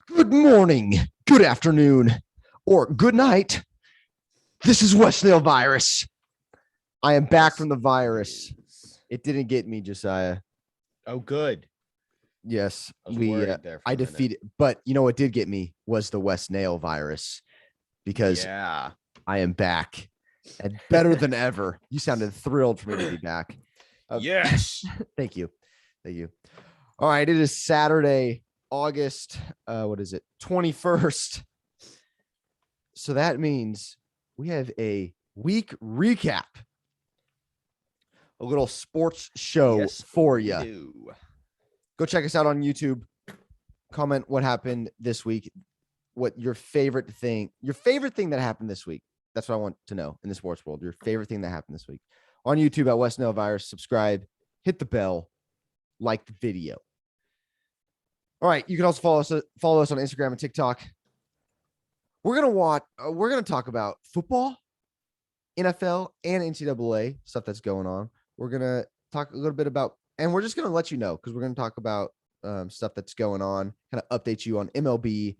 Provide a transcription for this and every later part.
Good morning, good afternoon, or good night. This is West Nale Virus. I am back from the virus. It didn't get me, Josiah. Oh, good. Yes, I was worried there for I a minute. defeated, but you know what did get me was the West Nale virus because Yeah. I am back and better than ever. You sounded thrilled for me to be back. Yes. Thank you. Thank you. All right, it is Saturday, August, 21st. So that means we have a week recap, a little sports show for you. Go check us out on YouTube. Comment what happened this week, what your favorite thing that happened this week. That's what I want to know in the sports world. Your favorite thing that happened this week on YouTube at West Nile Virus. Subscribe, hit the bell, like the video. All right, you can also follow us on Instagram and TikTok. We're gonna talk about football, NFL, and NCAA stuff that's going on. We're gonna talk a little bit about, and we're just gonna let you know because we're gonna talk about stuff that's going on, kind of update you on MLB,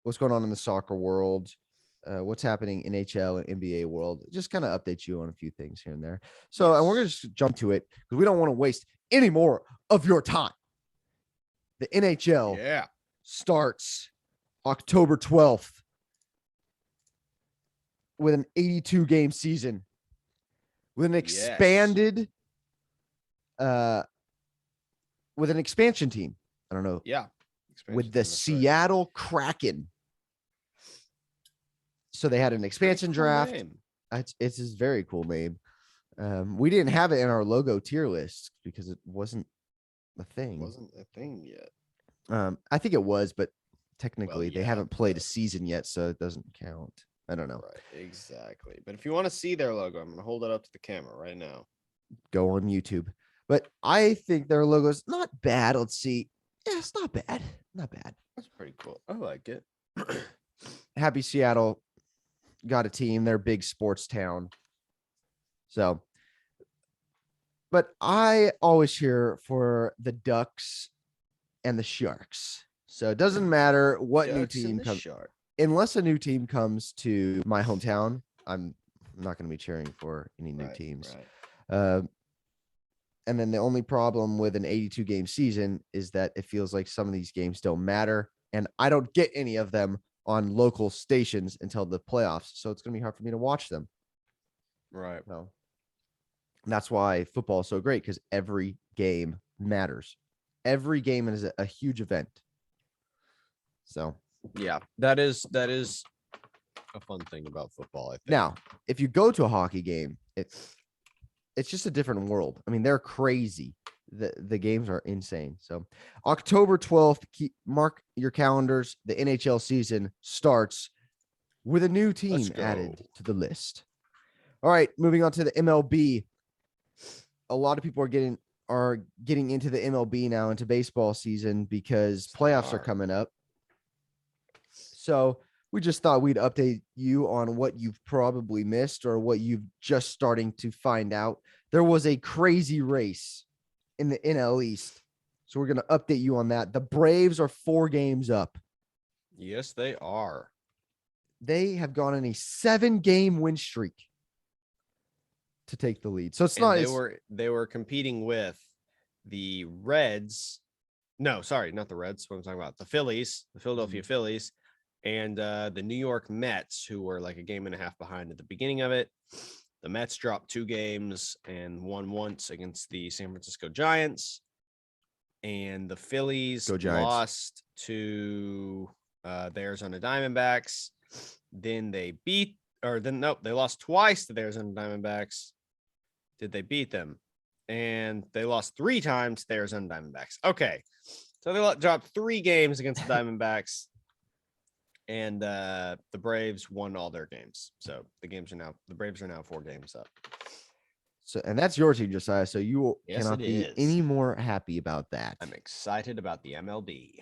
what's going on in the soccer world, what's happening in NHL and NBA world. Just kind of update you on a few things here and there. So, and we're gonna just jump to it because we don't want to waste any more of your time. The NHL starts October 12th with an 82-game season, with an expanded, with an expansion team. I don't know. Yeah. With the Seattle Kraken. So they had an expansion draft. It's a very cool name. We didn't have it in our logo tier list because it wasn't a thing. It wasn't a thing yet. I think it was, but technically they haven't played a season yet, so it doesn't count. I don't know. Right, exactly. But if you want to see their logo, I'm going to hold it up to the camera right now. Go on YouTube. But I think their logo's not bad. Let's see. Yeah, it's not bad. Not bad. That's pretty cool. I like it. Happy Seattle got a team. They're a big sports town. So, but I always cheer for the Ducks and the Sharks. So it doesn't matter what new team comes, unless a new team comes to my hometown. I'm not going to be cheering for any new teams. Right. And then the only problem with an 82-game season is that it feels like some of these games don't matter, and I don't get any of them on local stations until the playoffs. So it's going to be hard for me to watch them. Right. So that's why football is so great, because every game matters. Every game is a huge event. So yeah, that is a fun thing about football, I think. Now, if you go to a hockey game, it's just a different world. I mean, they're crazy. The games are insane. So October 12th, mark your calendars. The NHL season starts with a new team added to the list. All right, moving on to the MLB. A lot of people are getting into the MLB now, into baseball season, because playoffs are coming up. So we just thought we'd update you on what you've probably missed or what you've just starting to find out. There was a crazy race in the NL East. So we're going to update you on that. The Braves are 4 games up. Yes, they are. They have gone on a 7-game win streak to take the lead. So it's not. They were competing with the Reds. No, sorry, not the Reds. What I'm talking about, the Phillies, the Philadelphia Phillies, and the New York Mets, who were like a game and a half behind at the beginning of it. The Mets dropped 2 games and won once against the San Francisco Giants, and the Phillies lost to the Arizona Diamondbacks. Then they lost twice to the Arizona Diamondbacks. Did they beat them? And they lost 3 times to the Arizona Diamondbacks. Okay, so they dropped 3 games against the Diamondbacks, and the Braves won all their games. So the Braves are now 4 games up. So, and that's your team, Josiah. So you cannot be any more happy about that. I'm excited about the MLB.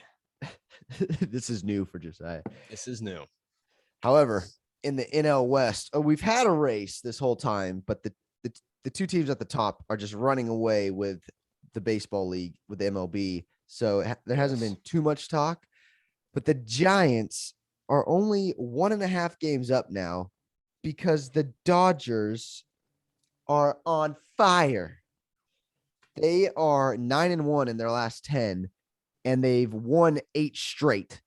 This is new for Josiah. This is new. However, in the NL West, we've had a race this whole time, but the 2 teams at the top are just running away with the baseball league, with the MLB. So there hasn't been too much talk. But the Giants are only 1.5 games up now because the Dodgers are on fire. They are 9-1 in their last 10, and they've won 8 straight.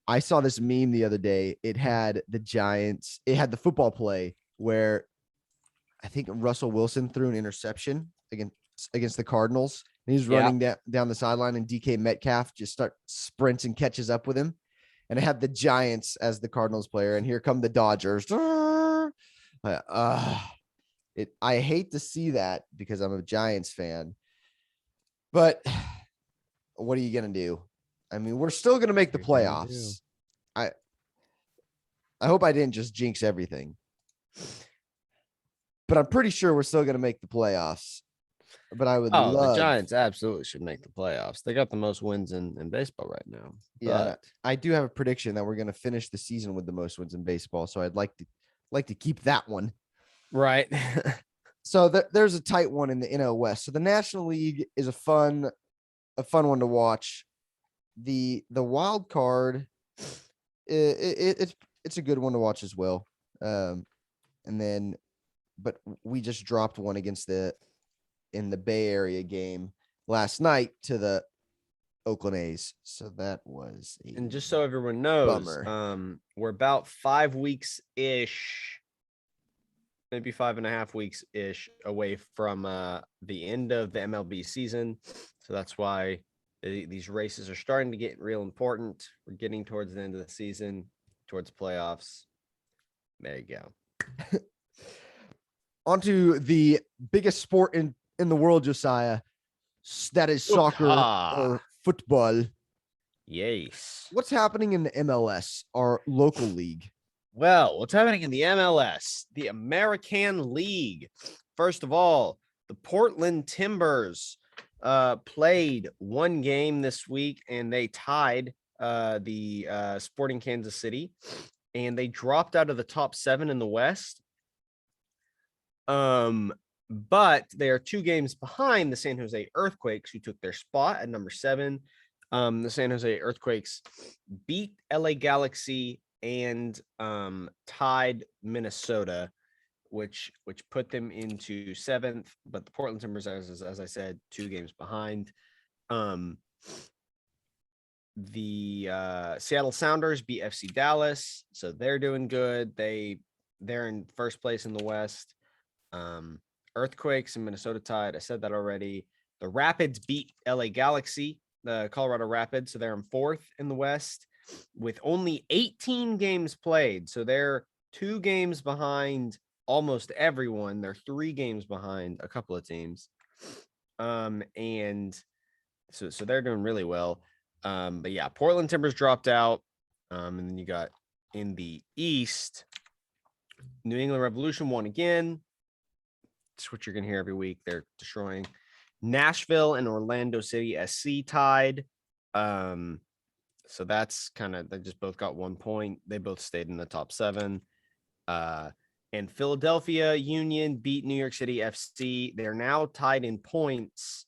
I saw this meme the other day. It had the Giants. It had the football play where I think Russell Wilson threw an interception against the Cardinals. And he's running down the sideline, and DK Metcalf just sprints and catches up with him. And I had the Giants as the Cardinals player, and here come the Dodgers. I hate to see that because I'm a Giants fan. But what are you going to do? I mean, we're still going to make the playoffs. I hope I didn't just jinx everything. But I'm pretty sure we're still going to make the playoffs. But I would love. The Giants absolutely should make the playoffs. They got the most wins in baseball right now. Yeah, I do have a prediction that we're going to finish the season with the most wins in baseball. So I'd like to keep that one. Right. So there's a tight one in the NL West. So the National League is a fun one to watch. The wild card, it's a good one to watch as well. But we just dropped one in the Bay Area game last night to the Oakland A's. So that was and just so everyone knows, bummer. We're about 5 weeks ish, maybe 5.5 weeks ish away from the end of the MLB season. So that's why these races are starting to get real important. We're getting towards the end of the season, towards playoffs. There you go. Onto the biggest sport in the world, Josiah. That is soccer or football. Yes. What's happening in the MLS, our local league? Well, what's happening in the MLS, the American League? First of all, the Portland Timbers played one game this week, and they tied the Sporting Kansas City, and they dropped out of the top 7 in the West. But they are 2 games behind the San Jose Earthquakes, who took their spot at number 7. The San Jose Earthquakes beat LA Galaxy and tied Minnesota, which put them into 7th. But the Portland Timbers, as I said, 2 games behind. The Seattle Sounders beat FC Dallas, so they're doing good. They're in first place in the West. Earthquakes and Minnesota tied. I said that already. The Rapids beat LA Galaxy, the Colorado Rapids, so they're in 4th in the West with only 18 games played. So they're 2 games behind almost everyone. They're 3 games behind a couple of teams. And so they're doing really well. But yeah, Portland Timbers dropped out. And then you got in the East, New England Revolution won again. That's what you're going to hear every week. They're destroying. Nashville and Orlando City SC tied. So that's they just both got 1 point. They both stayed in the top 7. And Philadelphia Union beat New York City FC. They're now tied in points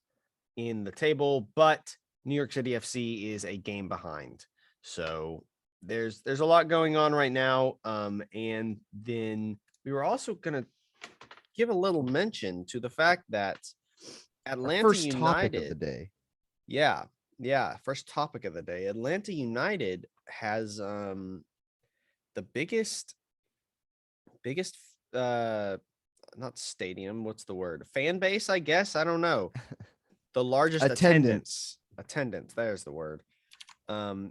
in the table, but New York City FC is a game behind. So there's a lot going on right now. And then we were also going to give a little mention to the fact that Atlanta first United, topic of the day. Yeah. First topic of the day. Atlanta United has the biggest not stadium, what's the word? Fan base, I guess. I don't know. The largest attendance. There's the word.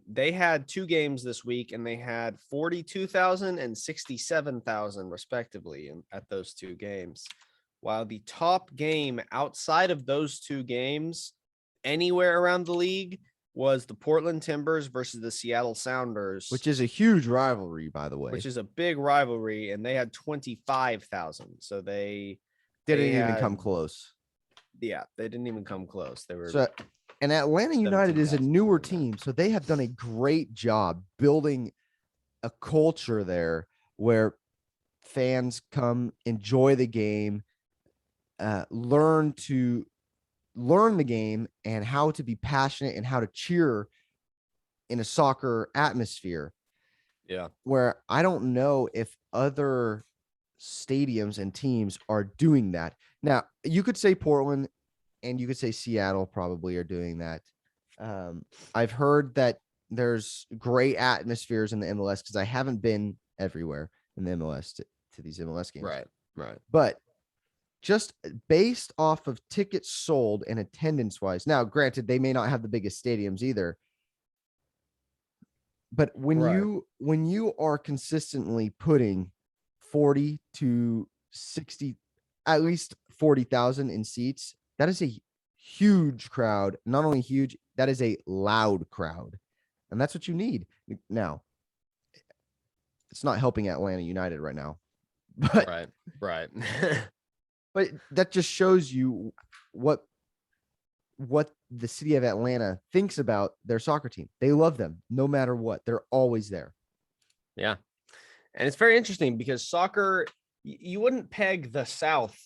They had 2 games this week, and they had 42,000 and 67,000 respectively at those 2 games. While the top game outside of those 2 games anywhere around the league was the Portland Timbers versus the Seattle Sounders, which is a huge rivalry, by the way. Which is a big rivalry, and they had 25,000. So they didn't even come close. Yeah, they didn't even come close. They were and Atlanta United is a newer team, so they have done a great job building a culture there where fans come, enjoy the game, learn the game and how to be passionate and how to cheer in a soccer atmosphere. Yeah. Where I don't know if other stadiums and teams are doing that. Now, you could say Portland and you could say Seattle probably are doing that. I've heard that there's great atmospheres in the MLS because I haven't been everywhere in the MLS to these MLS games. Right. But just based off of tickets sold and attendance wise, now granted, they may not have the biggest stadiums either. But when you are consistently putting 40 to 60, at least 40,000 in seats, that is a huge crowd. Not only huge, that is a loud crowd. And that's what you need. Now, it's not helping Atlanta United right now. But right. but that just shows you what the city of Atlanta thinks about their soccer team. They love them no matter what. They're always there. Yeah. And it's very interesting because soccer, you wouldn't peg the South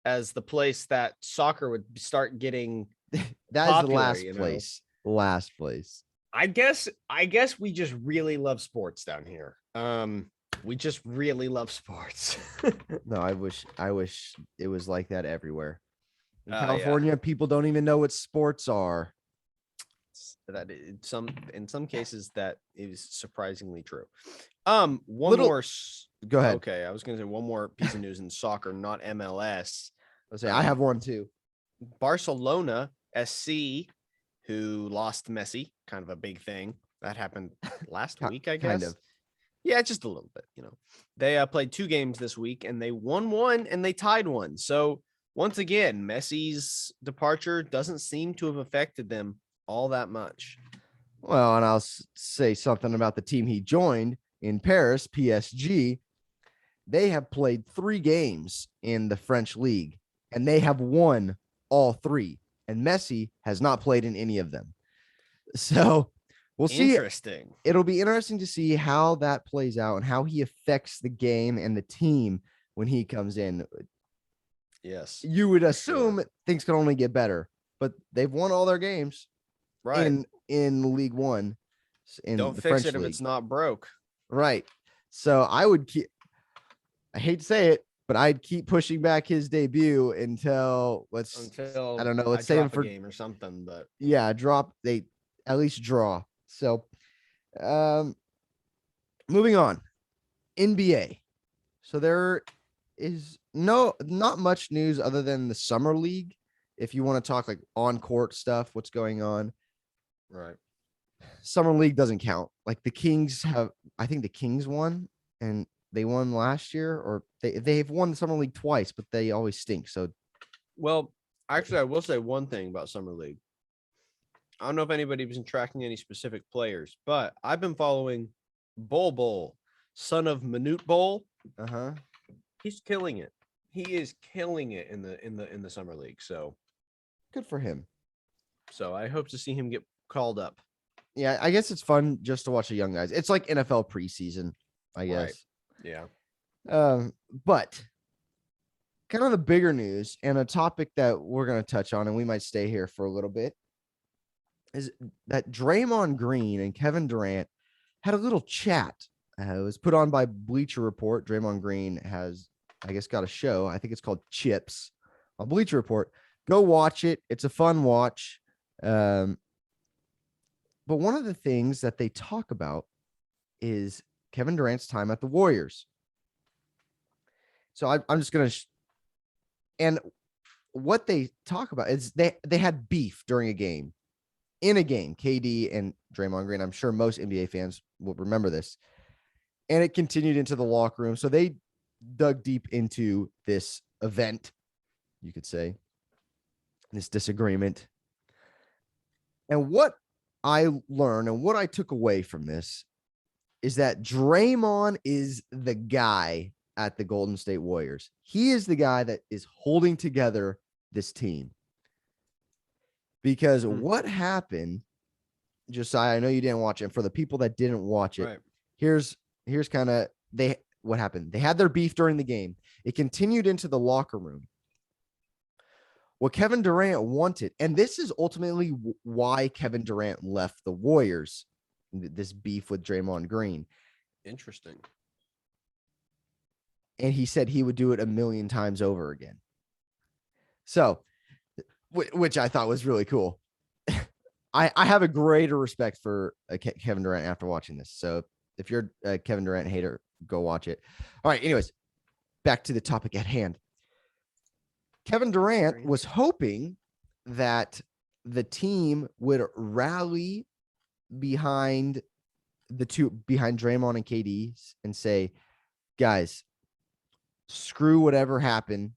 as the place that soccer would start getting that popular, is the last place. I guess we just really love sports down here. We just really love sports. No, I wish it was like that everywhere. In California, people don't even know what sports are. That in some cases that is surprisingly true. More. Go ahead. Okay, I was going to say one more piece of news in soccer, not MLS. I have one too. Barcelona SC, who lost Messi, kind of a big thing that happened last week, I guess. Kind of. Yeah, just a little bit. They played 2 games this week, and they won 1 and they tied 1. So once again, Messi's departure doesn't seem to have affected them all that much. Well, and I'll say something about the team he joined in Paris, PSG. They have played 3 games in the French league, and they have won all 3. And Messi has not played in any of them. So we'll see. Interesting. It'll be interesting to see how that plays out and how he affects the game and the team when he comes in. Yes. You would assume things can only get better, but they've won all their games in League One. Don't fix it if it's not broke. Right. So I hate to say it, but I'd keep pushing back his debut until I don't know, let's save him for a game or something, but yeah, they at least draw. So moving on. NBA. So there is not much news other than the summer league. If you want to talk like on court stuff, what's going on. Right. Summer league doesn't count. Like the Kings I think the Kings won and they won last year, or they've won the summer league twice, but they always stink. So, well, actually, I will say one thing about summer league. I don't know if anybody's been tracking any specific players, but I've been following Bol Bol, son of Manute Bol. He's killing it. He is killing it in the summer league. So good for him. So I hope to see him get called up. Yeah, I guess it's fun just to watch the young guys. It's like NFL preseason, I guess. Right. Yeah. But kind of the bigger news and a topic that we're going to touch on, and we might stay here for a little bit, is that Draymond Green and Kevin Durant had a little chat. It was put on by Bleacher Report. Draymond Green has, I guess, got a show. I think it's called Chips on Bleacher Report. Go watch it. It's a fun watch. But one of the things that they talk about is Kevin Durant's time at the Warriors. So I'm just going to, and what they talk about is they had beef during a game, KD and Draymond Green. I'm sure most NBA fans will remember this, and it continued into the locker room. So they dug deep into this event, you could say, this disagreement. And what I learned and what I took away from this is that Draymond is the guy at the Golden State Warriors. He is the guy that is holding together this team. Because what happened, Josiah, I know you didn't watch it. For the people that didn't watch it, here's kind of what happened. They had their beef during the game. It continued into the locker room. What Kevin Durant wanted, and this is ultimately why Kevin Durant left the Warriors, this beef with Draymond Green. Interesting. And he said he would do it 1,000,000 times over again. So, which I thought was really cool. I have a greater respect for Kevin Durant after watching this. So if you're a Kevin Durant hater, go watch it. All right. Anyways, back to the topic at hand. Kevin Durant was hoping that the team would rally behind Draymond and KD and say, guys, screw whatever happened.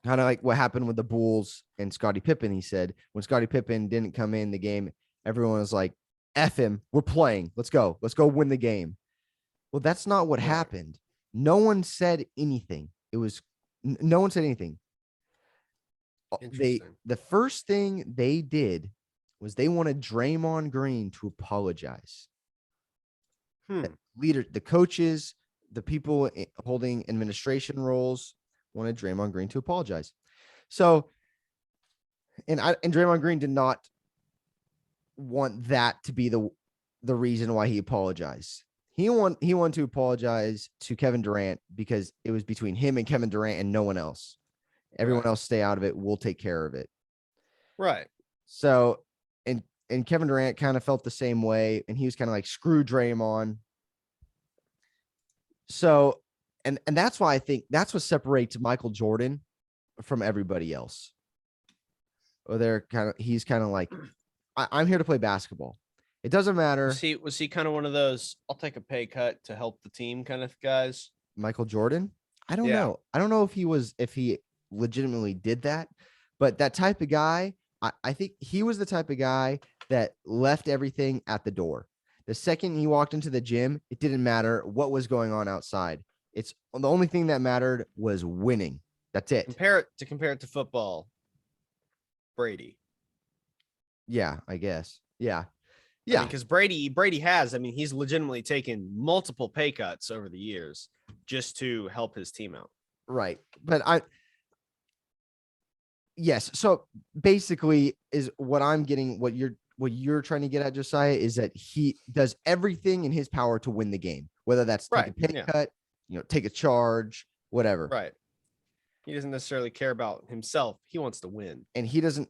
Kind of like what happened with the Bulls and Scottie Pippen. He said when Scottie Pippen didn't come in the game, everyone was like, F him, we're playing. Let's go win the game. Well, that's not what happened. No one said anything. No one said anything. The first thing they did was they wanted Draymond Green to apologize. The coaches, the people holding administration roles wanted Draymond Green to apologize. So, and Draymond Green did not want that to be the reason why he apologized. He wanted to apologize to Kevin Durant because it was between him and Kevin Durant and no one else. Everyone else stay out of it. We'll take care of it. Right. So, and Kevin Durant kind of felt the same way, and he was kind of like, screw Draymond. So, and that's why I think that's what separates Michael Jordan from everybody else. Or he's kind of like, I'm here to play basketball. It doesn't matter. Was he kind of one of those, I'll take a pay cut to help the team kind of guys? Michael Jordan? I don't know. I don't know if he legitimately did that, but that type of guy, I think he was the type of guy that left everything at the door. The second he walked into the gym, it didn't matter what was going on outside. It's the only thing that mattered was winning. That's it. Compare it to football. Brady. Yeah, I guess. Yeah. Yeah. Because Brady has, he's legitimately taken multiple pay cuts over the years just to help his team out. Right. But yes. So basically is what I'm getting, what you're trying to get at, Josiah, is that he does everything in his power to win the game, whether that's take a pay cut, take a charge, whatever. Right. He doesn't necessarily care about himself. He wants to win. And he doesn't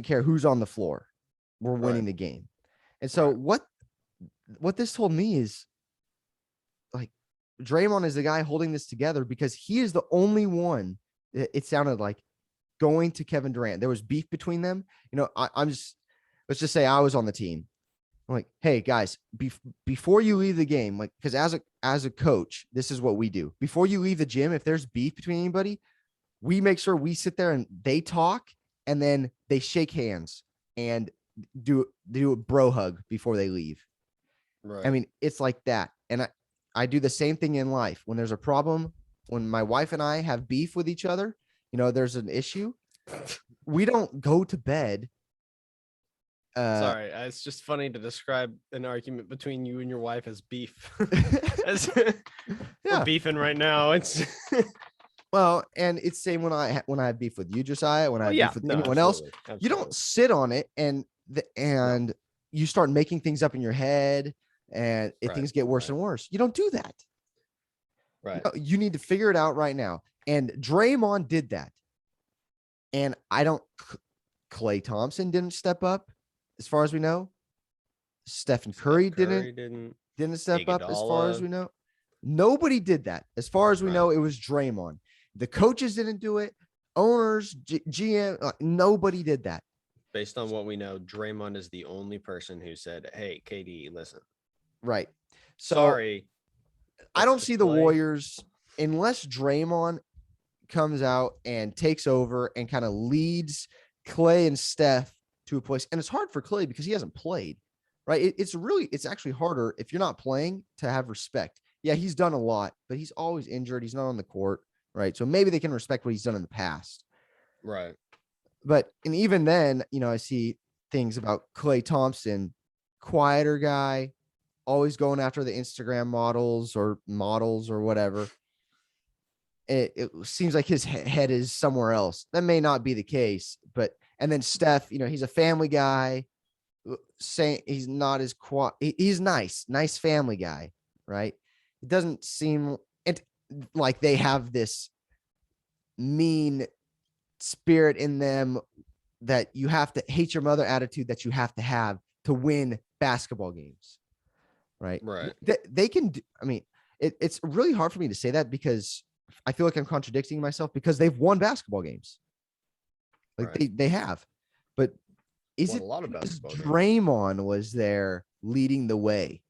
care who's on the floor. We're winning the game. And so what this told me is, like, Draymond is the guy holding this together because he is the only one, it sounded like, going to Kevin Durant. There was beef between them. Let's just say I was on the team. I'm like, hey guys, before you leave the game, like, because as a coach, this is what we do. Before you leave the gym, if there's beef between anybody, we make sure we sit there and they talk, and then they shake hands and do a bro hug before they leave. Right. It's like that. And I do the same thing in life. When there's a problem, when my wife and I have beef with each other, there's an issue, we don't go to bed. Sorry, it's just funny to describe an argument between you and your wife as beef. We're beefing right now. It's well, and it's the same when I have beef with you, Josiah. When I have beef with anyone else, you don't sit on it and you start making things up in your head, and things get worse and worse. You don't do that. Right. You need to figure it out right now. And Draymond did that. And Klay Thompson didn't step up, as far as we know. Stephen Curry didn't step up, as far as we know. Nobody did that. As far as we know, it was Draymond. The coaches didn't do it. Owners, GM, nobody did that. Based on what we know, Draymond is the only person who said, hey, KD, listen. Right. So, sorry. I don't see the Warriors, unless Draymond comes out and takes over and kind of leads Klay and Steph to a place. And it's hard for Klay because he hasn't played, right? It's actually harder if you're not playing to have respect. Yeah, he's done a lot, but he's always injured. He's not on the court, right? So maybe they can respect what he's done in the past. Right. But, and even then, I see things about Klay Thompson, quieter guy, always going after the Instagram models or whatever. It seems like his head is somewhere else. That may not be the case, and then Steph, he's a family guy. saying he's not as he's nice family guy, right? It doesn't seem like they have this mean spirit in them that you have to hate your mother attitude that you have to win basketball games, right? They can do, I mean, it's really hard for me to say that because I feel like I'm contradicting myself because they've won basketball games. Like they have, but is it a lot of basketball Draymond was there leading the way?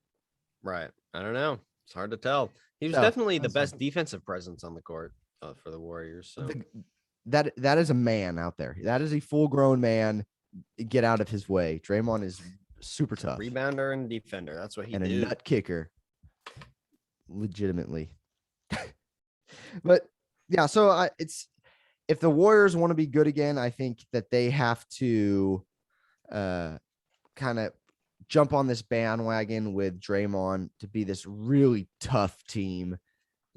Right. I don't know. It's hard to tell. He was definitely the best defensive presence on the court for the Warriors. So that is a man out there. That is a full-grown man. Get out of his way. Draymond is super tough. Rebounder and defender. That's what he and do. A nut kicker. Legitimately. But yeah, so it's if the Warriors want to be good again, I think that they have to kind of jump on this bandwagon with Draymond to be this really tough team.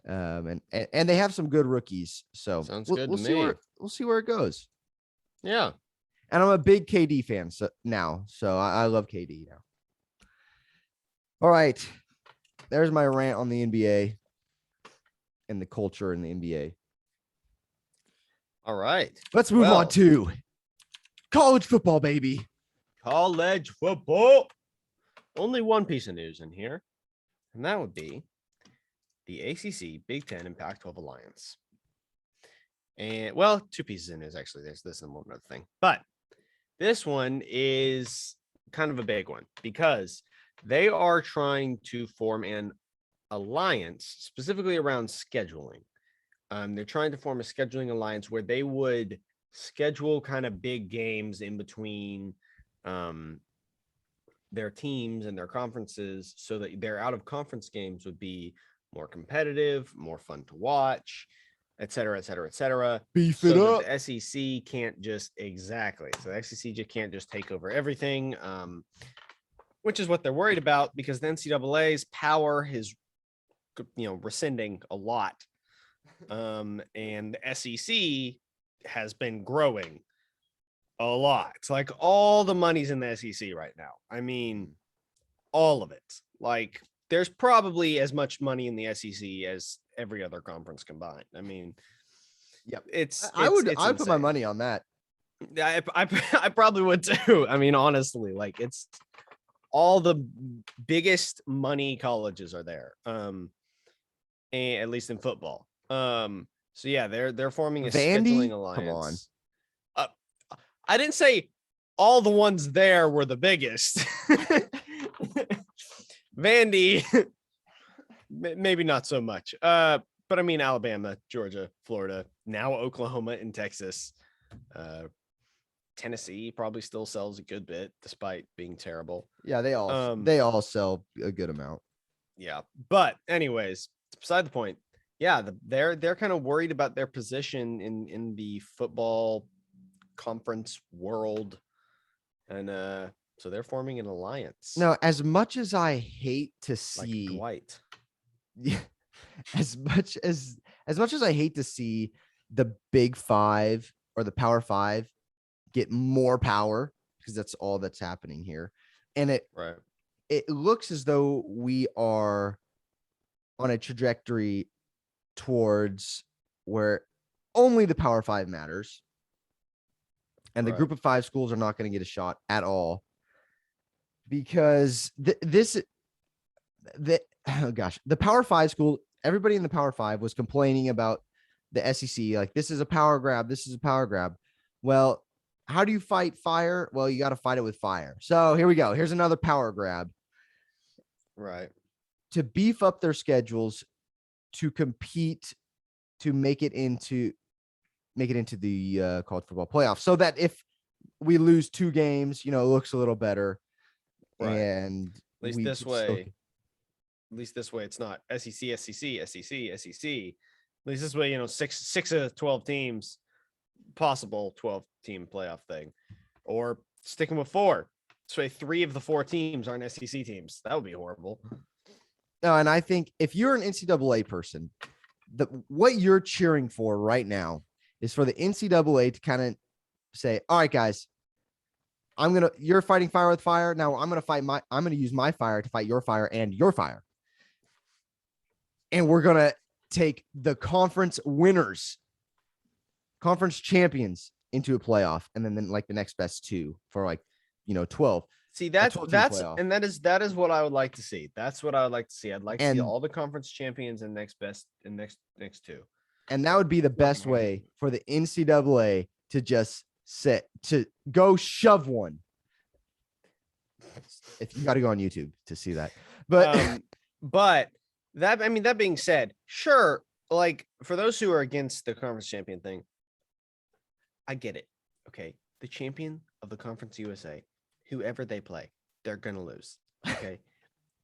And they have some good rookies. So we'll see where it goes. Yeah. And I'm a big KD fan now. So I love KD now. All right. There's my rant on the NBA and the culture in the NBA. All right. Let's move on to college football, baby. College football. Only one piece of news in here, and that would be the ACC, Big Ten, and Pac-12 Alliance. And, well, two pieces of news, actually. There's this and one other thing. But this one is kind of a big one because they are trying to form an alliance specifically around scheduling. They're trying to form a scheduling alliance where they would schedule kind of big games in between their teams and their conferences so that their out of conference games would be more competitive, more fun to watch, et cetera, et cetera, et cetera. Beef it up. The SEC can't just So the SEC just can't just take over everything, which is what they're worried about because the NCAA's power is, rescinding a lot. And the SEC has been growing a lot. It's like all the money's in the SEC right now. I mean, all of it. Like there's probably as much money in the SEC as every other conference combined. I mean, yep. I would put my money on that. I probably would too. I mean, honestly, like it's all the biggest money colleges are there. And at least in football. So yeah, they're forming a scheduling alliance. Come on. I didn't say all the ones there were the biggest. Vandy, maybe not so much. But I mean, Alabama, Georgia, Florida, now Oklahoma and Texas. Tennessee probably still sells a good bit despite being terrible. Yeah, they all sell a good amount. Yeah, but anyways, beside the point. Yeah, they're kind of worried about their position in the football conference world, and so they're forming an alliance. No, as much as I hate to see Dwight, as much as I hate to see the Big Five or the Power Five get more power because that's all that's happening here, and it looks as though we are on a trajectory towards where only the Power Five matters. And the group of five schools are not going to get a shot at all because the Power Five school, everybody in the Power Five was complaining about the SEC. Like, this is a power grab. This is a power grab. Well, how do you fight fire? Well, you got to fight it with fire. So here we go. Here's another power grab. Right. To beef up their schedules, to compete, to make it into the college football playoff, so that if we lose 2 games, it looks a little better. Right. And at least this way, it's not SEC, SEC, SEC, SEC. At least this way, 6 of 12 teams, possible 12-team playoff thing, or sticking with 4. So 3 of the 4 teams aren't SEC teams. That would be horrible. No, and I think if you're an NCAA person, what you're cheering for right now is for the NCAA to kind of say, all right, guys, you're fighting fire with fire. Now I'm going to use my fire to fight your fire and your fire. And we're going to take the conference winners, conference champions into a playoff. And then like the next best two for 12. See, that is what I would like to see. That's what I would like to see. I'd like to see all the conference champions and next two. And that would be the best way for the NCAA to just to go shove one. If you got to go on YouTube to see that. But that being said, sure, like for those who are against the conference champion thing, I get it. Okay. The champion of the Conference USA, whoever they play, they're going to lose. Okay.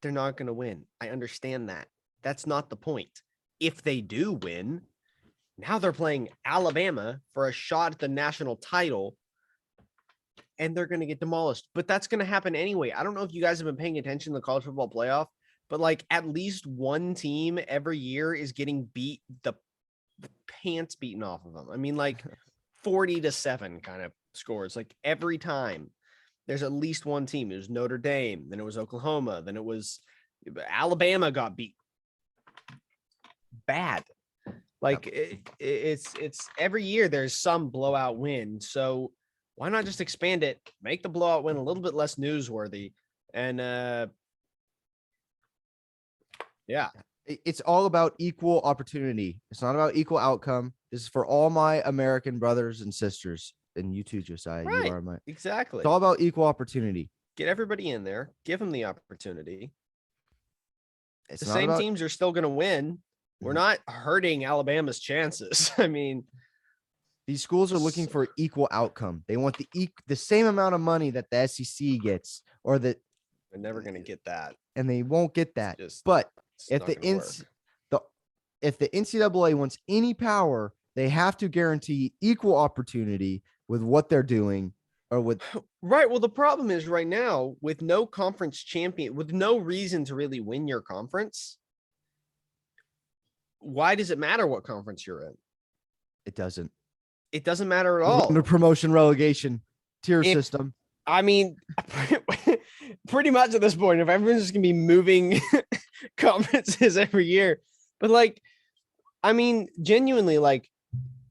They're not going to win. I understand that. That's not the point. If they do win, now they're playing Alabama for a shot at the national title and they're going to get demolished. But that's going to happen anyway. I don't know if you guys have been paying attention to the college football playoff, but like at least one team every year is getting the pants beaten off of them. I mean, like 40-7 kind of scores. Like every time there's at least one team. It was Notre Dame, then it was Oklahoma, then it was Alabama got beat bad. Like it's every year there's some blowout win. So why not just expand it, make the blowout win a little bit less newsworthy? And yeah, it's all about equal opportunity. It's not about equal outcome. This is for all my American brothers and sisters. And you too, Josiah. Right. You are my exactly. It's all about equal opportunity. Get everybody in there. Give them the opportunity. It's the same teams are still going to win. We're not hurting Alabama's chances. I mean, these schools are looking for equal outcome. They want the same amount of money that the SEC gets, or that they're never going to get that, and they won't get that. But if the NCAA wants any power, they have to guarantee equal opportunity with what they're doing, or with right. Well, the problem is right now with no conference champion, with no reason to really win your conference. Why does it matter what conference you're in? It doesn't. It doesn't matter at all. Under promotion relegation tier system. I mean, pretty much at this point, if everyone's just gonna be moving conferences every year, but like, I mean, genuinely, like,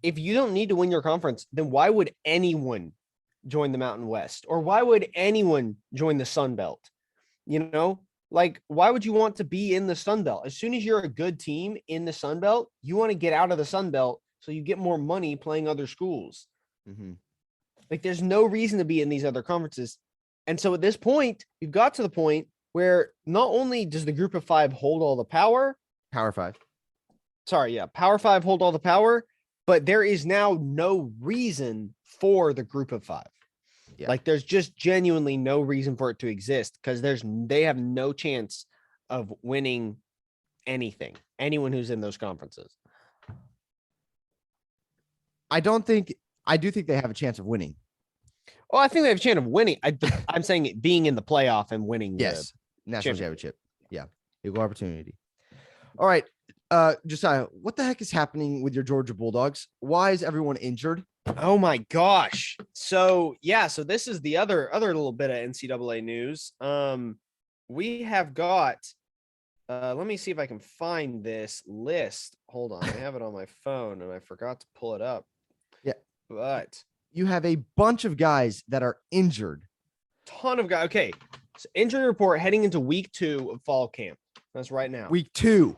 if you don't need to win your conference, then why would anyone join the Mountain West, or why would anyone join the Sun Belt? You know, like, why would you want to be in the Sun Belt? As soon as you're a good team in the Sun Belt, you want to get out of the Sun Belt so you get more money playing other schools. Mm-hmm. Like, there's no reason to be in these other conferences. And so at this point, you've got to the point where not only does the group of five hold all the power, Power Five hold all the power, but there is now no reason for the group of five. Yeah. Like, there's just genuinely no reason for it to exist, because they have no chance of winning anything. Anyone who's in those conferences. I do think they have a chance of winning. Oh, I think they have a chance of winning. I'm saying it being in the playoff and winning. Yes. National championship. Yeah. Equal opportunity. All right. Josiah, what the heck is happening with your Georgia Bulldogs? Why is everyone injured? Oh my gosh. So this is the other little bit of NCAA news. We have got, let me see if I can find this list. Hold on. I have it on my phone and I forgot to pull it up. Yeah. But you have a bunch of guys that are injured. Ton of guys. Okay. So injury report heading into week 2 of fall camp. That's right now. Week 2,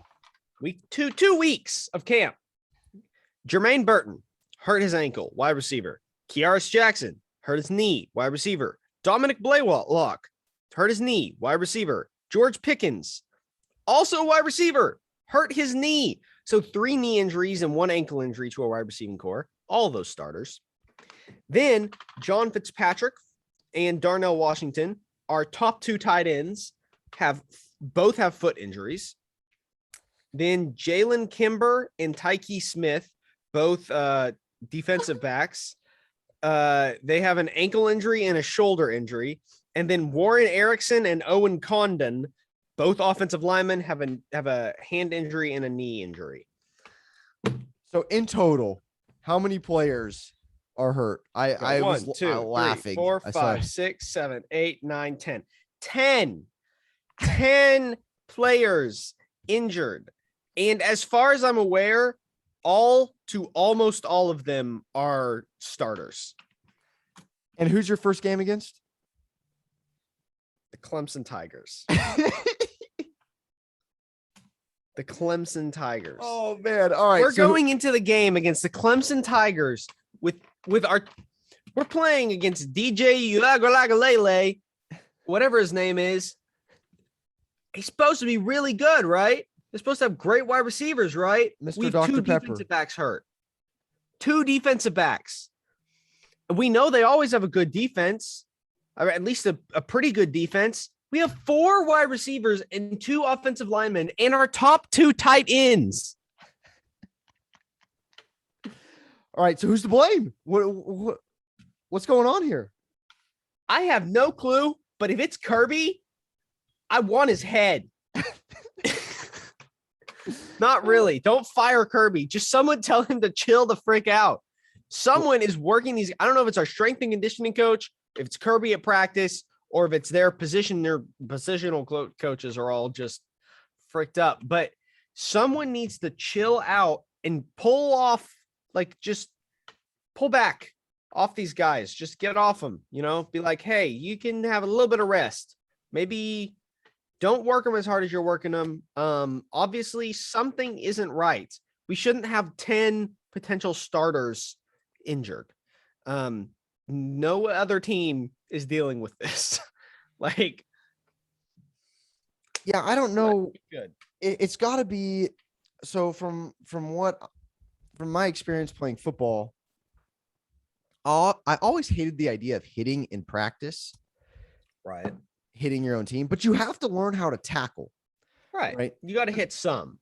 2 weeks of camp. Jermaine Burton hurt his ankle, wide receiver. Kearis Jackson hurt his knee, wide receiver. Dominic Blaylock hurt his knee, wide receiver. George Pickens, also wide receiver, hurt his knee. So 3 knee injuries and 1 ankle injury to a wide receiving core. All of those starters. Then John Fitzpatrick and Darnell Washington, our top 2 tight ends, both have foot injuries. Then Jalen Kimber and Tyke Smith, both defensive backs. They have an ankle injury and a shoulder injury. And then Warren Erickson and Owen Condon, both offensive linemen, have a hand injury and a knee injury. So in total, how many players are hurt. I was 1, 2, 3, laughing. 4, I saw 5, 6, 7, 8, 9, 10. 10 players injured. And as far as I'm aware, almost all of them are starters. And who's your first game against? The Clemson Tigers. The Clemson Tigers. Oh man! All right, we're going into the game against the Clemson Tigers with we're playing against DJ Uagalele, whatever his name is. He's supposed to be really good, right? They're supposed to have great wide receivers, right? Mr. We have Dr. two Pepper. defensive backs hurt. 2 defensive backs. We know they always have a good defense, or at least a pretty good defense. We have 4 wide receivers and 2 offensive linemen and our top 2 tight ends. All right, so who's to blame? What's going on here? I have no clue, but if it's Kirby, I want his head. Not really. Don't fire Kirby. Just someone tell him to chill the frick out. Someone is working these. I don't know if it's our strength and conditioning coach, if it's Kirby at practice, or if it's their positional coaches are all just fricked up. But someone needs to chill out and pull off, just pull back off these guys. Just get off them, be like, hey, you can have a little bit of rest. Maybe don't work them as hard as you're working them. Obviously, something isn't right. We shouldn't have 10 potential starters injured. No other team is dealing with this. Yeah, I don't know. Good. It's got to be. So from my experience playing football, I always hated the idea of hitting in practice. Right. Hitting your own team, but you have to learn how to tackle. Right. You got to hit some.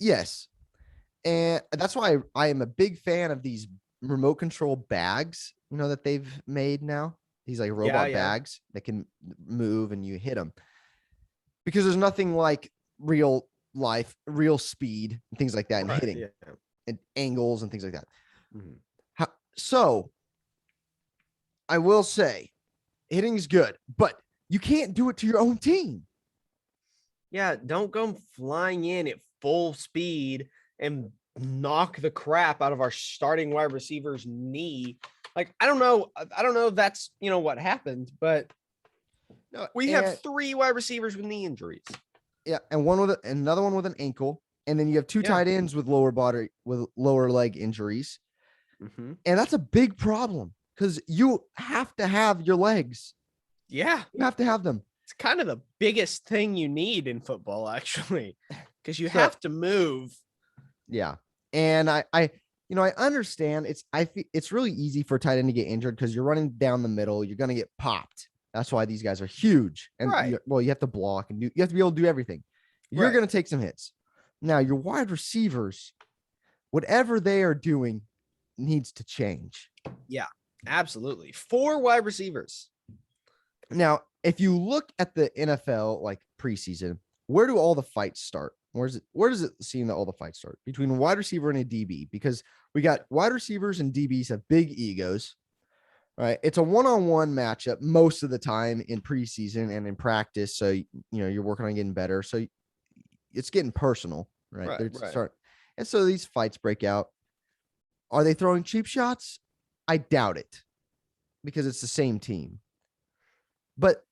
Yes. And that's why I am a big fan of these remote control bags, that they've made now. These robot bags that can move and you hit them. Because there's nothing like real life, real speed and things like that and hitting and angles and things like that. Mm-hmm. So I will say hitting is good, but you can't do it to your own team. Yeah, don't go flying in at full speed and knock the crap out of our starting wide receiver's knee. I don't know if that's, what happened, but no, we have 3 wide receivers with knee injuries. Yeah, and another one with an ankle, and then you have 2 tight ends with lower leg injuries. Mm-hmm. And that's a big problem because you have to have your legs. Yeah. You have to have them. It's kind of the biggest thing you need in football, actually, because you have to move. Yeah. And I understand it's really easy for a tight end to get injured because you're running down the middle. You're going to get popped. That's why these guys are huge. And you have to block and you have to be able to do everything. You're going to take some hits. Now your wide receivers, whatever they are doing needs to change. Yeah, absolutely. 4 wide receivers. Now, if you look at the NFL, preseason, where do all the fights start? Where does it seem that all the fights start? Between a wide receiver and a DB, because we got wide receivers and DBs have big egos, right? It's a one-on-one matchup most of the time in preseason and in practice. So, you're working on getting better. So it's getting personal, right? And so these fights break out. Are they throwing cheap shots? I doubt it because it's the same team. But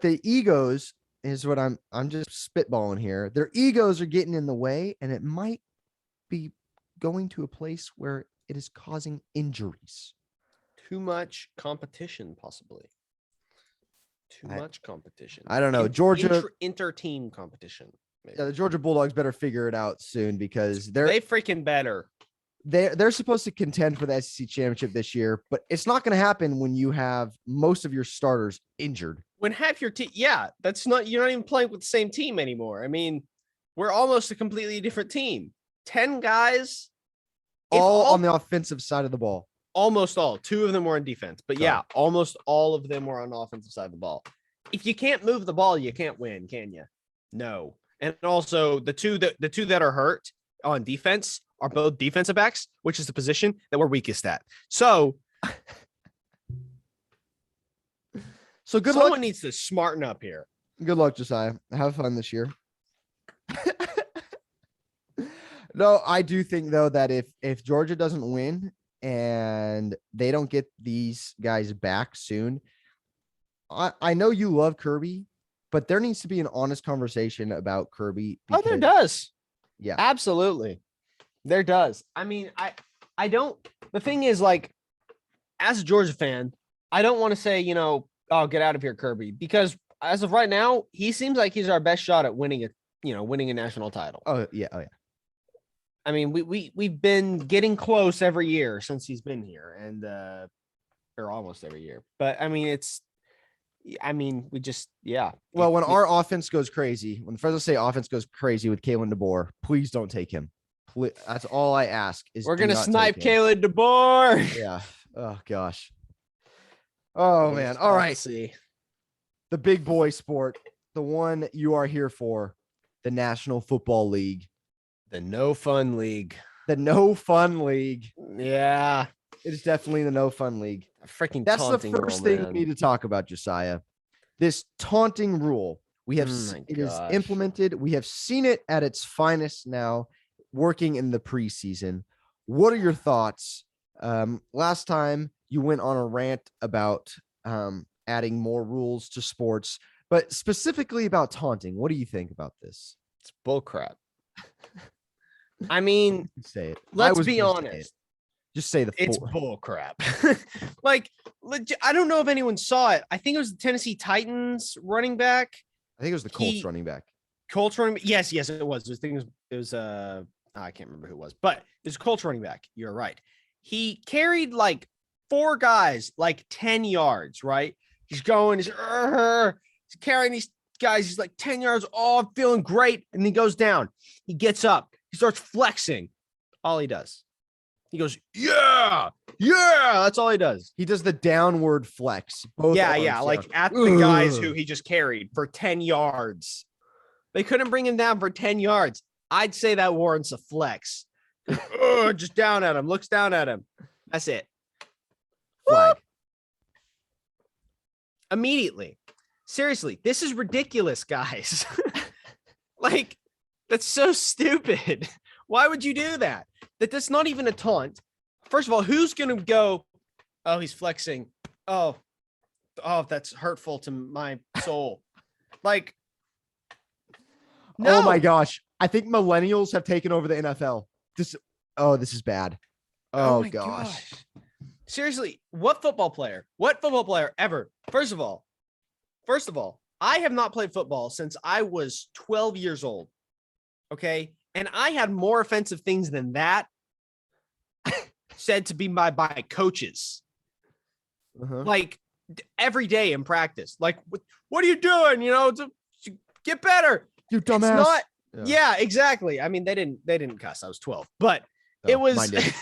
the egos is what I'm just spitballing here. Their egos are getting in the way, and it might be going to a place where it is causing injuries. Too much competition, possibly. Too much competition. I don't know. Georgia inter-team competition. Maybe. Yeah, the Georgia Bulldogs better figure it out soon because they freaking better. They're supposed to contend for the SEC championship this year, but it's not going to happen when you have most of your starters injured. When half your team, you're not even playing with the same team anymore. I mean, we're almost a completely different team. 10 guys, all on the offensive side of the ball. Almost all. 2 of them were on defense, but almost all of them were on the offensive side of the ball. If you can't move the ball, you can't win, can you? No. And also the two that are hurt, on defense are both defensive backs, which is the position that we're weakest at. So good someone luck. needs to smarten up here. Good luck, Josiah. Have fun this year. No, I do think though that if Georgia doesn't win and they don't get these guys back soon, I know you love Kirby, but there needs to be an honest conversation about Kirby. Oh, there does. Yeah, absolutely. There does. I mean, I don't, the thing is, like, as a Georgia fan, I don't want to say, you know, oh, get out of here, Kirby, because as of right now, he seems like he's our best shot at winning a national title. Oh yeah. I mean, we've been getting close every year since he's been here, and or almost every year. But I mean, we just, yeah. Well, when our offense goes crazy, when the Fresno State offense goes crazy with Kalen DeBoer, please don't take him. Please, that's all I ask. Is we're gonna snipe Kalen DeBoer. Yeah. Oh gosh. Oh man. All right. See. The big boy sport, the one you are here for, the National Football League. The No Fun League. The No Fun League. Yeah. It is definitely the No Fun League. That's the first thing we need to talk about, Josiah. This taunting rule. We have it is implemented. We have seen it at its finest now, working in the preseason. What are your thoughts? Last time you went on a rant about adding more rules to sports, but specifically about taunting. What do you think about this? It's bullcrap. I mean, say it. Let's be honest. Just say it's bullcrap. Like, legit, I don't know if anyone saw it. I think it was the Tennessee Titans running back. I think it was the Colts running back. Colts running. Yes, it was. It was I can't remember who it was, but it was a Colts running back. You're right. He carried like 4 guys, like 10 yards, right? He's carrying these guys. He's like 10 yards. Oh, I'm feeling great. And he goes down. He gets up. He starts flexing. All he does. He goes, yeah. That's all he does. He does the downward flex. Yeah. Like at the guys who he just carried for 10 yards. They couldn't bring him down for 10 yards. I'd say that warrants a flex. Just down at him. Looks down at him. That's it. Flag. Immediately. Seriously, this is ridiculous, guys. Like, that's so stupid. Why would you do that? That's not even a taunt. First of all, who's going to go, oh, he's flexing. Oh, that's hurtful to my soul. Like, no. Oh my gosh. I think millennials have taken over the NFL. This is bad. Oh my gosh. Seriously, what football player ever? First of all, I have not played football since I was 12 years old. Okay. And I had more offensive things than that said to be by coaches. Like every day in practice. Like, what are you doing? You know, to get better. You dumbass. It's not, yeah, exactly. I mean, they didn't cuss. I was 12, but it was, mine did.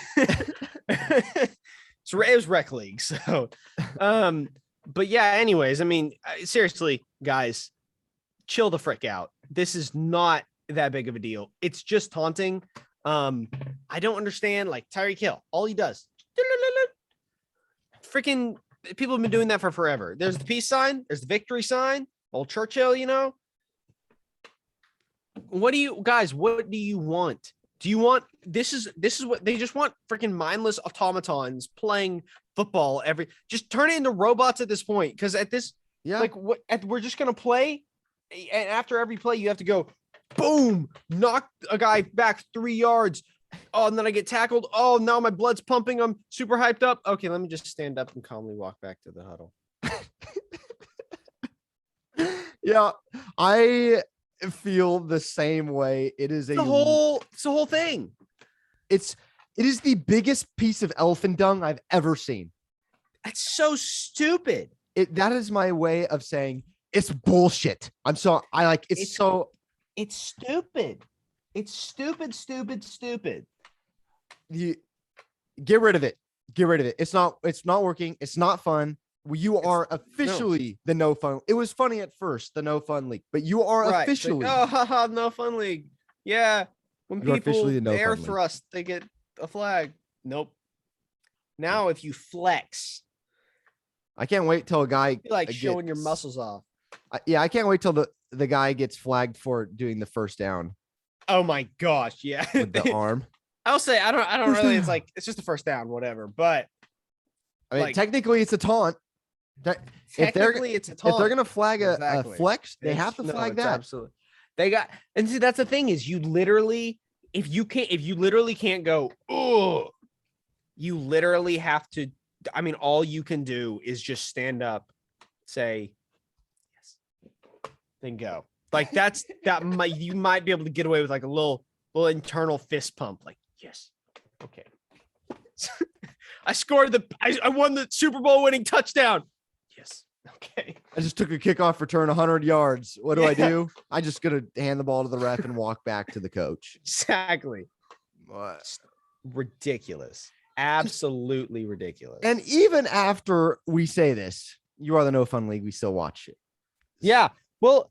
So it was rec league. So, but yeah, anyways, I mean, seriously, guys, chill the frick out. This is not that big of a deal. It's just taunting. I don't understand. Like Tyreek Hill, all he does, freaking people have been doing that for forever. There's the peace sign. There's the victory sign. Old Churchill, you know. What do you want? Do you want this is what they just want? Freaking mindless automatons playing football just turn it into robots at this point. Because at this, we're just gonna play, and after every play, you have to go, boom, knock a guy back 3 yards. Oh, and then I get tackled. Oh, now my blood's pumping. I'm super hyped up. Okay, let me just stand up and calmly walk back to the huddle. Yeah, I feel the same way. It's the whole thing. It is the biggest piece of elephant dung I've ever seen. That's so stupid. That is my way of saying it's bullshit. It's stupid. It's stupid. You get rid of it. It's not working. It's not fun. You are officially the no fun. It was funny at first, the no fun league, but you are officially no fun league. Yeah. When You're officially people the no air fun league. thrust, they get a flag. Nope. Now, if you flex, I can't wait till a guy you like showing your muscles off. I can't wait till the guy gets flagged for doing the first down Oh my gosh, yeah. with the arm. I'll say I don't really. It's like it's just a first down, whatever. But I mean, technically, it's a taunt. Technically, it's a taunt. If they're gonna flag a flex, they have to flag that. Absolutely. They got, and see, that's the thing is you literally, if you literally can't go, oh, you literally have to. I mean, all you can do is just stand up, say yes, then go. Like you might be able to get away with like a little internal fist pump, like yes, okay. I scored I won the Super Bowl winning touchdown. Yes. Okay. I just took a kickoff return 100 yards. What do I do? I just gonna hand the ball to the ref and walk back to the coach. Exactly. What? Ridiculous. Absolutely ridiculous. And even after we say this, you are the no fun league. We still watch it. Yeah. Well,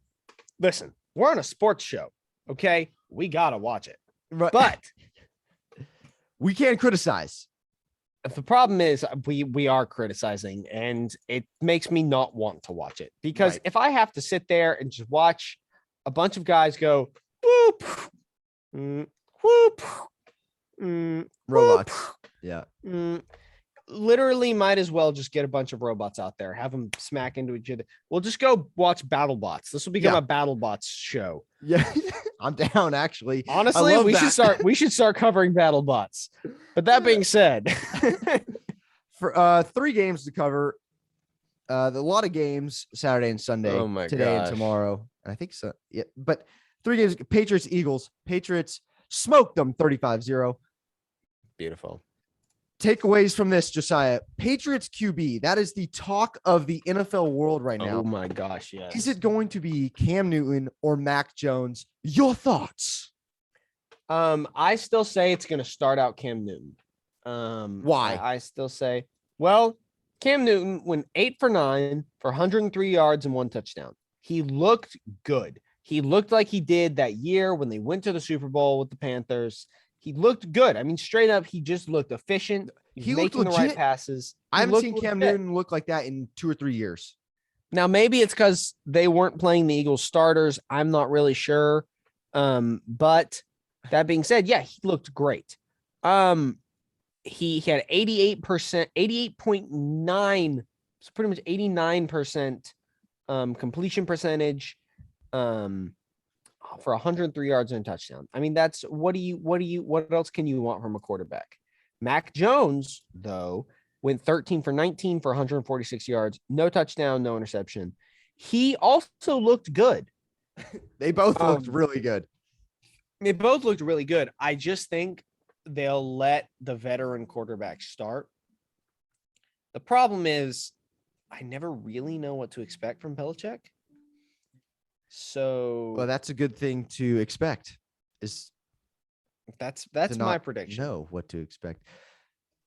listen, we're on a sports show. Okay. We gotta watch it. Right. But we can't criticize. The problem is we are criticizing, and it makes me not want to watch it because if I have to sit there and just watch a bunch of guys go whoop, whoop, robots, whoop, literally might as well just get a bunch of robots out there, have them smack into each other. We'll just go watch BattleBots. This will become a BattleBots show. Yeah, I'm down. Actually, honestly, we should start covering BattleBots. But that being said, for 3 games to cover, a lot of games Saturday and Sunday, today and tomorrow. I think so. Yeah, but 3 games: Patriots, Eagles. Patriots smoked them 35-0. Beautiful. Takeaways from this, Josiah. Patriots QB. That is the talk of the NFL world right now. Oh my gosh, yes. Is it going to be Cam Newton or Mac Jones? Your thoughts? I still say it's going to start out Cam Newton. Why? I still say, well, Cam Newton went 8 for 9 for 103 yards and 1 touchdown. He looked good. He looked like he did that year when they went to the Super Bowl with the Panthers. He looked good. I mean, straight up, he just looked efficient. He looked making the right passes. I haven't seen Cam Newton look like that in 2 or 3 years. Now, maybe it's because they weren't playing the Eagles starters. I'm not really sure. But that being said, yeah, he looked great. He had 88%, 88.9, so pretty much 89% completion percentage for 103 yards and a touchdown. I mean, that's what else can you want from a quarterback? Mac Jones, though, went 13 for 19 for 146 yards, no touchdown, no interception. He also looked good. They both looked really good. They both looked really good. I just think they'll let the veteran quarterback start. The problem is I never really know what to expect from Belichick. So, well, that's a good thing to expect. That's my prediction. Know what to expect.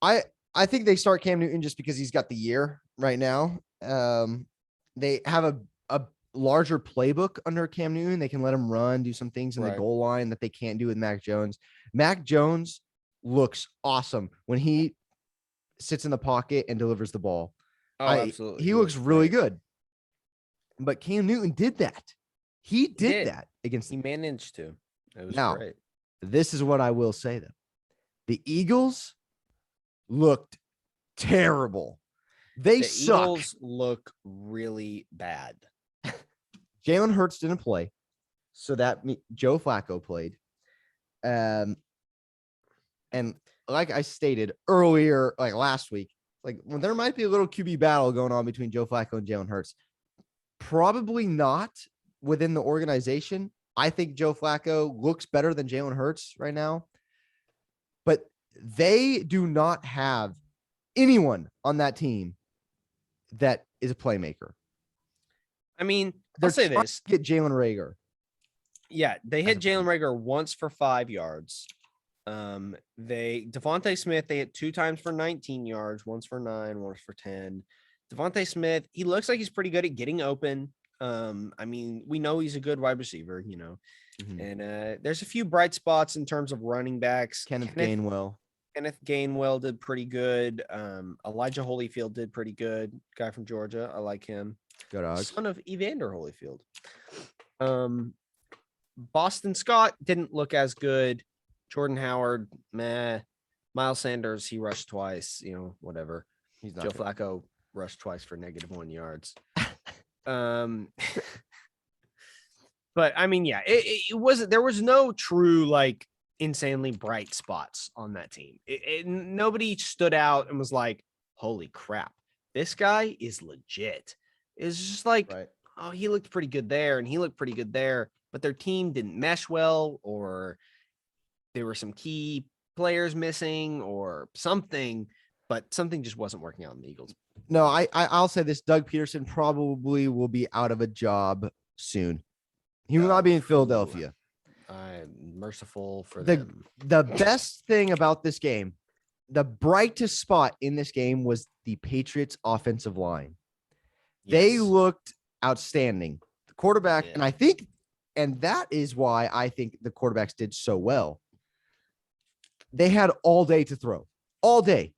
I think they start Cam Newton just because he's got the year right now. They have a larger playbook under Cam Newton. They can let him run, do some things in the goal line that they can't do with Mac Jones. Mac Jones looks awesome when he sits in the pocket and delivers the ball. Oh, absolutely. He looks really good. But Cam Newton did that. He did that against. He managed to. It was great. This is what I will say though. The Eagles looked terrible. The Eagles look really bad. Jalen Hurts didn't play, so that Joe Flacco played. And like I stated earlier, like last week, like when there might be a little QB battle going on between Joe Flacco and Jalen Hurts. Probably not within the organization. I think Joe Flacco looks better than Jalen Hurts right now, but they do not have anyone on that team that is a playmaker. I mean, I'll say this. Get Jalen Reagor. Yeah, they hit Jalen Reagor once for 5 yards. Devontae Smith, they hit 2 times for 19 yards, once for 9, once for 10. Devontae Smith, he looks like he's pretty good at getting open. I mean, we know he's a good wide receiver, Mhm. and there's a few bright spots in terms of running backs. Kenneth Gainwell. Kenneth Gainwell did pretty good. Elijah Holyfield did pretty good. Guy from Georgia. I like him. Go Dogs. Son of Evander Holyfield. Boston Scott didn't look as good. Jordan Howard, meh. Miles Sanders, he rushed twice, whatever. He's not Joe good. Flacco rushed twice for -1 yards. But I mean, yeah, it wasn't, there was no true like insanely bright spots on that team. Nobody stood out and was like, holy crap, this guy is legit. It's just like, Right. oh, he looked pretty good there and he looked pretty good there, but their team didn't mesh well, or there were some key players missing or something, but something just wasn't working out in the Eagles. No, I'll say this. Doug Peterson probably will be out of a job soon. He will not be in Philadelphia. I'm merciful for them. The best thing about this game, the brightest spot in this game was the Patriots offensive line. Yes. They looked outstanding. The quarterback, and that is why I think the quarterbacks did so well. They had all day to throw. All day.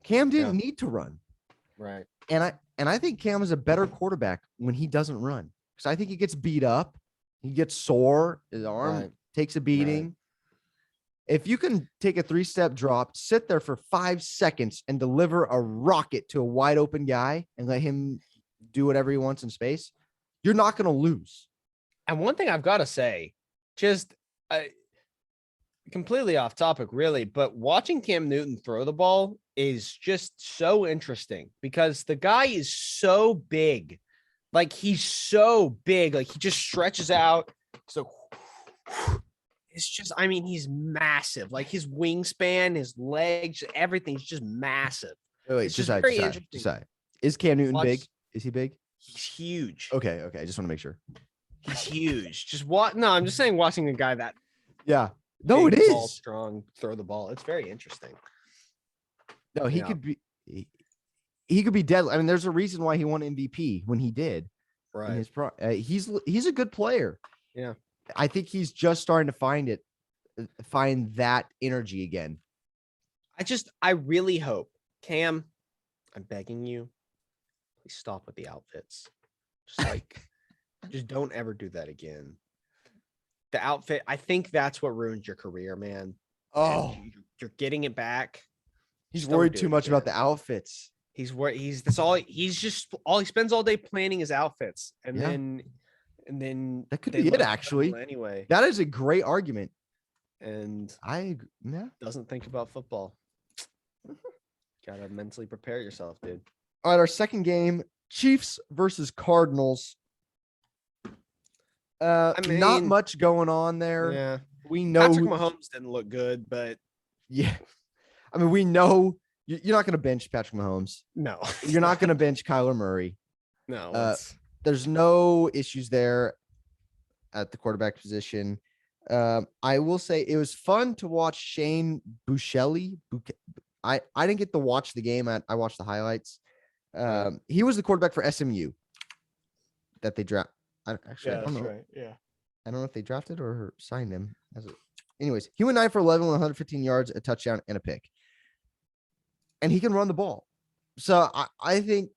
Cam didn't need to run. Right. And I think Cam is a better quarterback when he doesn't run. Because I think he gets beat up. He gets sore. His arm takes a beating. Right. If you can take a 3-step drop, sit there for 5 seconds and deliver a rocket to a wide open guy and let him do whatever he wants in space, you're not going to lose. And one thing I've got to say, just completely off topic, really, but watching Cam Newton throw the ball is just so interesting because the guy is so big. Like, he's so big. Like, he just stretches out. So it's just, I mean, he's massive. Like, his wingspan, his legs, everything's just massive. Wait, it's just very interesting. Is Cam Newton big? Is he big? He's huge. Okay. I just want to make sure. He's huge. Just what? No, I'm just saying, watching a guy that. Yeah. No, it is ball strong. Throw the ball. It's very interesting. No, he could be. He could be deadly. I mean, there's a reason why he won MVP when he did. Right. He's a good player. Yeah. I think he's just starting to find that energy again. I really hope, Cam, I'm begging you, please stop with the outfits. Just don't ever do that again. The outfit, I think that's what ruined your career, man. Oh, you're getting it back. He's worried too much about the outfits. He's worried. He spends all day planning his outfits, and then that could be it. Actually, anyway, that is a great argument, and doesn't think about football. Gotta mentally prepare yourself, dude. All right, our second game: Chiefs versus Cardinals. Not much going on there. Yeah, we know Patrick Mahomes didn't look good, but yeah, I mean, we know you're not going to bench Patrick Mahomes. No, you're not going to bench Kyler Murray. No, there's no issues there at the quarterback position. I will say it was fun to watch Shane Buechele. I didn't get to watch the game. I watched the highlights. He was the quarterback for SMU that they draft. I don't know. Right. Yeah. I don't know if they drafted or signed him. Anyways, he went 9 for 11 with 115 yards, a touchdown, and a pick. And he can run the ball. So I think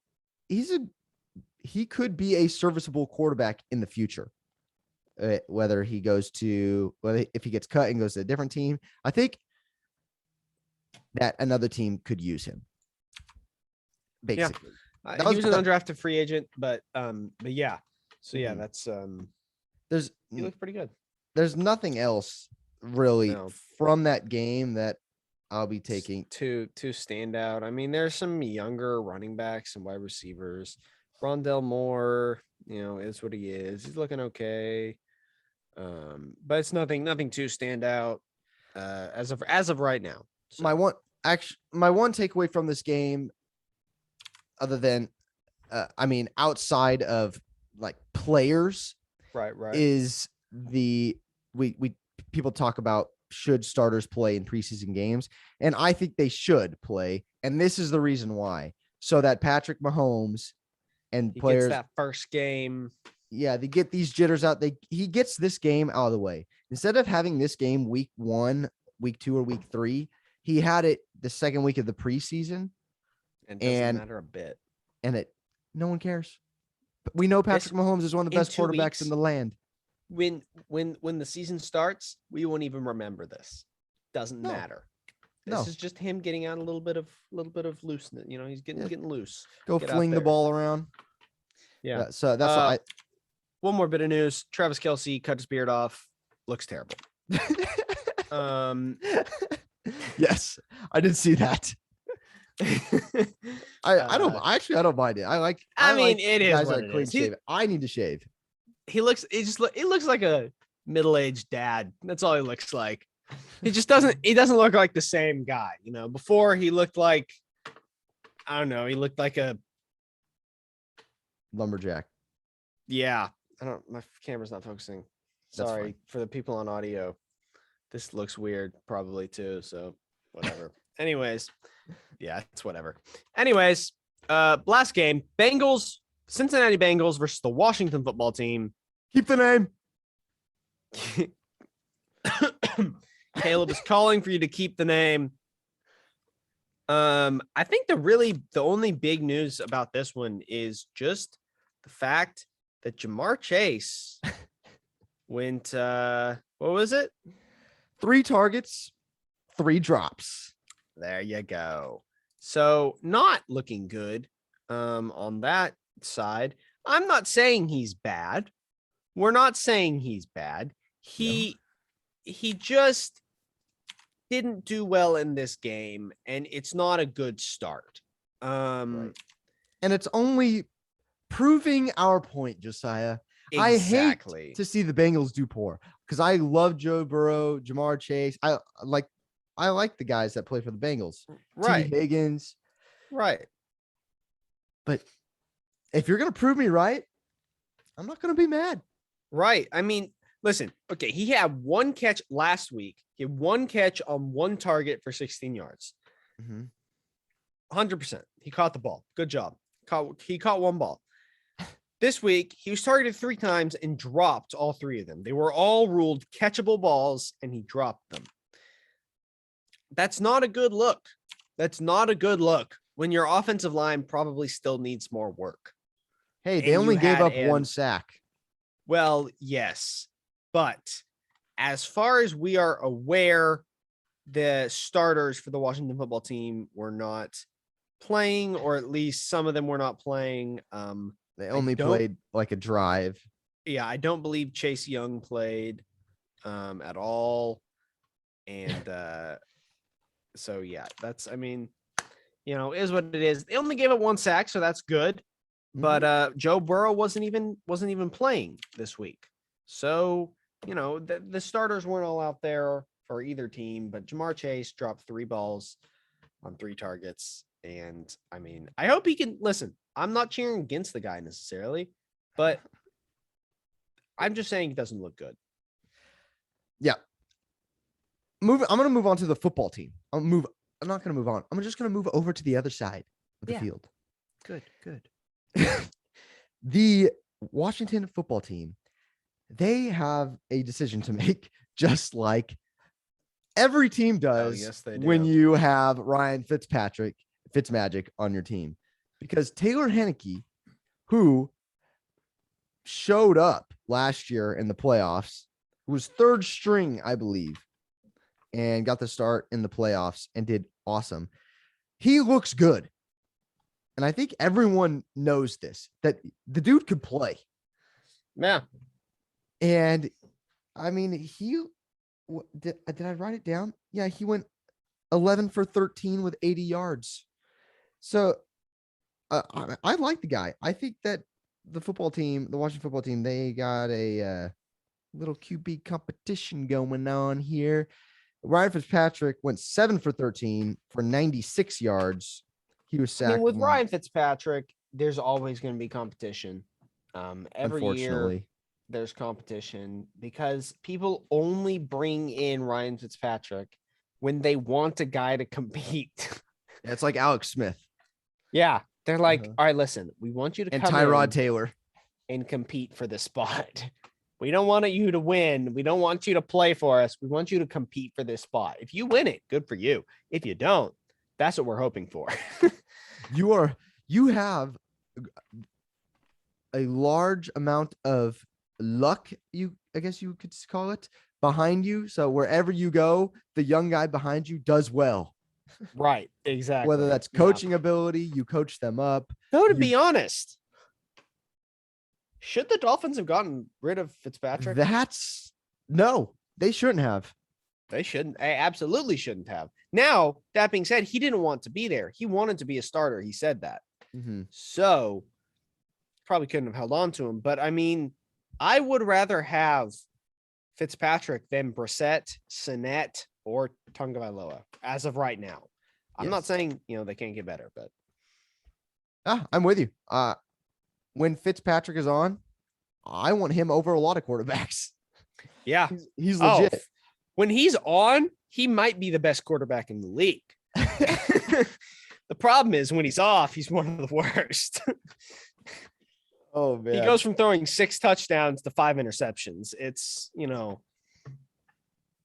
he could be a serviceable quarterback in the future. Whether if he gets cut and goes to a different team, I think that another team could use him. Basically. Yeah. He was an undrafted free agent, but yeah. So yeah, that's he looked pretty good. There's nothing else really from that game that I'll be taking to stand out. I mean, there's some younger running backs and wide receivers. Rondell Moore, is what he is. He's looking okay. But it's nothing too stand out as of right now. So. My one takeaway from this game, other than outside of like players, right, is people talk about should starters play in preseason games, and I think they should play, and this is the reason why, so that Patrick Mahomes and players gets that first game. Yeah, they get these jitters out. He gets this game out of the way. Instead of having this game week 1, week 2, or week 3, he had it the second week of the preseason. And it doesn't matter a bit. And no one cares. But we know Patrick Mahomes is one of the best quarterbacks in the land. When the season starts, we won't even remember this. Doesn't matter. This is just him getting out a little bit of looseness. He's getting loose. Go fling the ball around. Yeah. So that's one more bit of news. Travis Kelce cut his beard off. Looks terrible. Yes, I did see that. I don't mind it. It is guys what that it clean is. shave. I need to shave. He looks like a middle-aged dad. That's all he looks like. He doesn't look like the same guy. Before he looked like, I don't know, he looked like a lumberjack. Yeah. My camera's not focusing. Sorry for the people on audio. This looks weird probably too. So whatever. Anyways. Yeah, it's whatever. Anyways, last game, Cincinnati Bengals versus the Washington football team. Keep the name. Caleb is calling for you to keep the name. I think the only big news about this one is just the fact that Jamar Chase went, what was it? 3 targets, 3 drops. There you go. So not looking good on that side. I'm not saying he's bad. We're not saying he's bad. He just didn't do well in this game, and it's not a good start. Right. And it's only proving our point, Josiah. Exactly. I hate to see the Bengals do poor because I love Joe Burrow, Jamar Chase. I like the guys that play for the Bengals. Right. T. Higgins. Right. But if you're going to prove me right, I'm not going to be mad. Right. I mean, listen, okay, he had 1 catch last week. He had 1 catch on 1 target for 16 yards. 100%. He caught the ball. Good job. He caught 1 ball. This week, he was targeted 3 times and dropped all 3 of them. They were all ruled catchable balls, and he dropped them. That's not a good look. That's not a good look when your offensive line probably still needs more work. Hey, they only gave up 1 sack. Well, yes. But as far as we are aware, the starters for the Washington football team were not playing, or at least some of them were not playing. They only played like a drive. Yeah, I don't believe Chase Young played at all. And so yeah, that's, I mean, is what it is. They only gave it 1 sack, so that's good. But Joe Burrow wasn't even playing this week. So, the starters weren't all out there for either team, but Jamar Chase dropped 3 balls on 3 targets. And I mean, I hope he can listen. I'm not cheering against the guy necessarily, but I'm just saying it doesn't look good. Yeah. I'm going to move on to the football team. I'm not going to move on. I'm just going to move over to the other side of the field. Good. The Washington football team, they have a decision to make, just like every team does. Yes, they do. When you have Ryan Fitzmagic on your team. Because Taylor Heinicke, who showed up last year in the playoffs, who was 3rd string, I believe, and got the start in the playoffs and did awesome. He looks good. And I think everyone knows this, that the dude could play. Yeah. And I mean, did I write it down? Yeah, he went 11 for 13 with 80 yards. So I like the guy. I think that the Washington football team, they got a little QB competition going on here. Ryan Fitzpatrick went 7 for 13 for 96 yards. He was sacked. With Ryan Fitzpatrick, there's always going to be competition. Every year there's competition because people only bring in Ryan Fitzpatrick when they want a guy to compete. It's like Alex Smith. Yeah. They're like, all right, listen, we want you to come Tyrod in Taylor. and compete for the spot. We don't want you to win. We don't want you to play for us. We want you to compete for this spot. If you win it, good for you. If you don't, that's what we're hoping for. You have a large amount of luck, I guess you could call it, behind you. So wherever you go, the young guy behind you does well. Right, exactly. Whether that's coaching ability, you coach them up. Though, to be honest, should the Dolphins have gotten rid of Fitzpatrick? No, they shouldn't have. They shouldn't. They absolutely shouldn't have. Now, that being said, he didn't want to be there. He wanted to be a starter. He said that. So probably couldn't have held on to him. But I mean, I would rather have Fitzpatrick than Brissett, Sinnett, or Tagovailoa as of right now. I'm not saying, they can't get better, but. I'm with you. When Fitzpatrick is on, I want him over a lot of quarterbacks. Yeah. He's legit. When he's on, he might be the best quarterback in the league. The problem is when he's off, he's one of the worst. Oh, man. He goes from throwing 6 touchdowns to 5 interceptions. It's,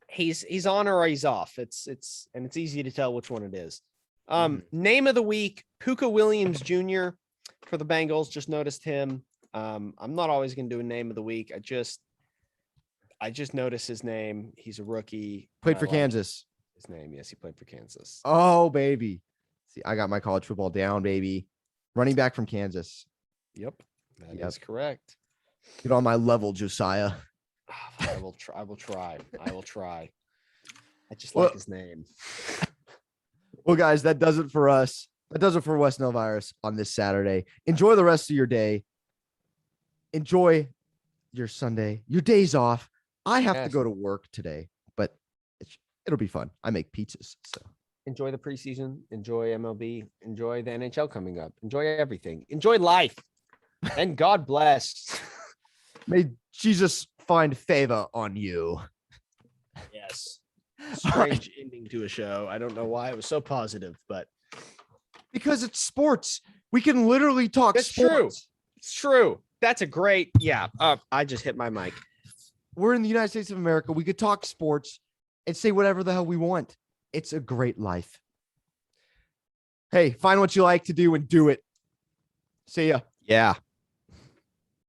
he's on or he's off. It's easy to tell which one it is. Name of the week, Puka Williams Jr. for the Bengals. Just noticed him. I'm not always going to do a name of the week. I just noticed his name. He's a rookie. Played for Kansas. His name. Yes, he played for Kansas. Oh, baby. See, I got my college football down, baby. Running back from Kansas. Yep. That is correct. Get on my level, Josiah. I will try. I just like his name. Well, guys, that does it for us. That does it for West Nile Virus on this Saturday. Enjoy the rest of your day. Enjoy your Sunday, your days off. I have to go to work today, but it'll be fun. I make pizzas. So enjoy the preseason. Enjoy MLB. Enjoy the NHL coming up. Enjoy everything. Enjoy life. And God bless. May Jesus find favor on you. Yes. Strange ending to a show. I don't know why it was so positive, but because it's sports. We can literally talk sports. True. It's true. That's a great, I just hit my mic. We're in the United States of America. We could talk sports and say whatever the hell we want. It's a great life. Hey, find what you like to do and do it. See ya. Yeah.